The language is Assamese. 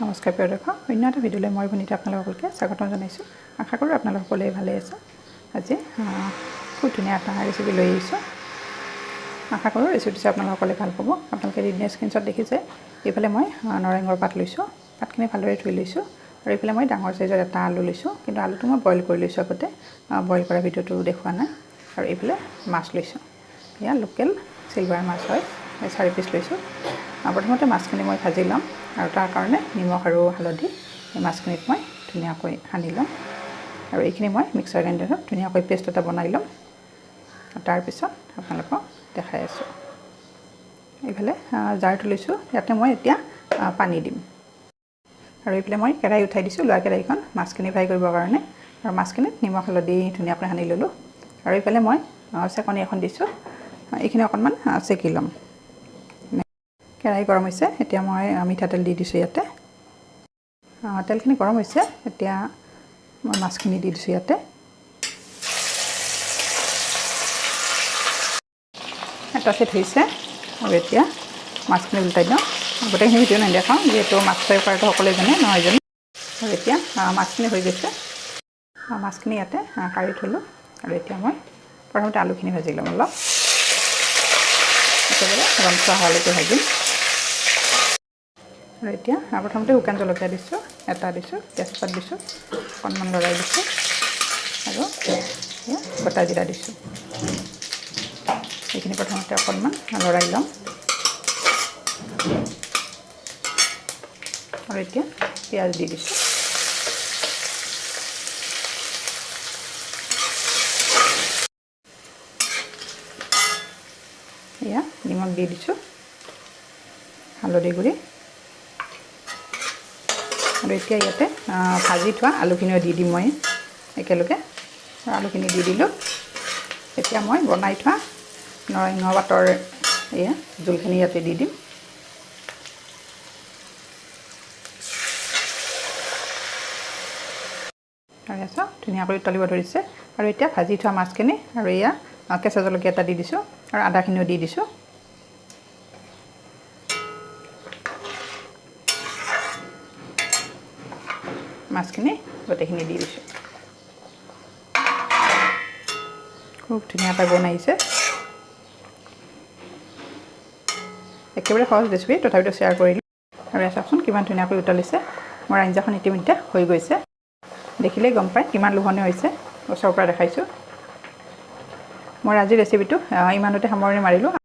নমস্কাৰ প্ৰিয় দৰ্শক, অন্য এটা ভিডিঅ'লৈ মই ভনিতা আপোনালোককে স্বাগতম জনাইছোঁ। আশা কৰোঁ আপোনালোক সকলোৱে ভালে আছে। আজি খুব ধুনীয়া এটা ৰেচিপি লৈ আহিছোঁ। আশা কৰোঁ ৰেচিপিটো আপোনালোক সকলোৱে ভাল পাব। আপোনালোকে দিনে স্ক্ৰীনশ্বট দেখিছে। এইফালে মই নৰসিংহৰ পাত লৈছোঁ, পাতখিনি ভালদৰে ধুই লৈছোঁ। আৰু এইফালে মই ডাঙৰ চাইজৰ এটা আলু লৈছোঁ, কিন্তু আলুটো মই বইল কৰি লৈছোঁ আগতে, বইল কৰা ভিডিঅ'টো দেখুওৱা নাই। আৰু এইফালে মাছ লৈছোঁ, এয়া লোকেল চিলভাৰ মাছ হয়, 4 পিচ লৈছোঁ। প্ৰথমতে মাছখিনি মই ভাজি ল'ম, আৰু তাৰ কাৰণে নিমখ আৰু হালধি এই মাছখিনিত মই ধুনীয়াকৈ সানি ল'ম। আৰু এইখিনি মই মিক্সাৰ গ্ৰাইণ্ডাৰত ধুনীয়াকৈ পেষ্ট এটা বনাই ল'ম। তাৰপিছত আপোনালোকক দেখাই আছোঁ। এইফালে জাৰটো লৈছোঁ, ইয়াতে মই এতিয়া পানী দিম। আৰু এইফালে মই কেৰাহী উঠাই দিছোঁ, লোৱা কেৰাহীখন মাছখিনি ফ্ৰাই কৰিবৰ কাৰণে। আৰু মাছখিনিত নিমখ হালধি ধুনীয়াকৈ সানি ল'লোঁ। আৰু এইফালে মই চেকনি এখন দিছোঁ, এইখিনি অকণমান চেকি ল'ম। কেৰাহী গৰম হৈছে, এতিয়া মই মিঠাতেল দি দিছোঁ ইয়াতে। তেলখিনি গৰম হৈছে, এতিয়া মই মাছখিনি দি দিছোঁ ইয়াতে। এটা চেট হৈছে, আৰু এতিয়া মাছখিনি উল্টাই দিওঁ। গোটেইখিনি ভিডিঅ' নেদেখাওঁ, যিহেতু মাছ ফ্ৰাই কৰাটো সকলোৱে জানে, নহয় জানো। আৰু এতিয়া মাছখিনি হৈ গৈছে, মাছখিনি ইয়াতে কাঢ়ি থ'লোঁ। আৰু এতিয়া মই প্ৰথমতে আলুখিনি ভাজি ল'ম অলপ, একেবাৰে ৰঙচুৱা হোৱালৈকে ভাজিম। আৰু এতিয়া প্ৰথমতে শুকান জলকীয়া দিছোঁ, এটা দিছোঁ, তেজপাত দিছোঁ, অকণমান লৰাই দিছোঁ, আৰু গোটা জিৰা দিছোঁ। এইখিনি প্ৰথমতে অকণমান লৰাই ল'ম। আৰু এতিয়া পিঁয়াজ দি দিছোঁ। এয়া নিমখ দি দিছোঁ, হালধি গুড়ি। আৰু এতিয়া ইয়াতে ভাজি থোৱা আলুখিনিও দি দিম মই একেলগে। আলুখিনি দি দিলোঁ। এতিয়া মই বনাই থোৱা নৰসিংহ পাতৰ এয়া জোলখিনি ইয়াতে দি দিম। আৰু চাওক ধুনীয়াকৈ উতলিব ধৰিছে। আৰু এতিয়া ভাজি থোৱা মাছখিনি, আৰু এয়া কেঁচা জলকীয়া এটা দি দিছোঁ, আৰু আদাখিনিও দি দিছোঁ। মাছখিনি গোটেইখিনি দি দিছোঁ। খুব ধুনীয়াকৈ বনাইছে, একেবাৰে সহজ ৰেচিপি, তথাপিতো শ্বেয়াৰ কৰিলোঁ। আৰু চাওকচোন কিমান ধুনীয়াকৈ উতলিছে। মোৰ আঞ্জাখন ইতিমধ্যে হৈ গৈছে, দেখিলেই গম পায় কিমান লোভনীয় হৈছে। ওচৰৰ পৰা দেখাইছোঁ। মোৰ আজিৰ ৰেচিপিটো ইমানতে সামৰণি মাৰিলোঁ।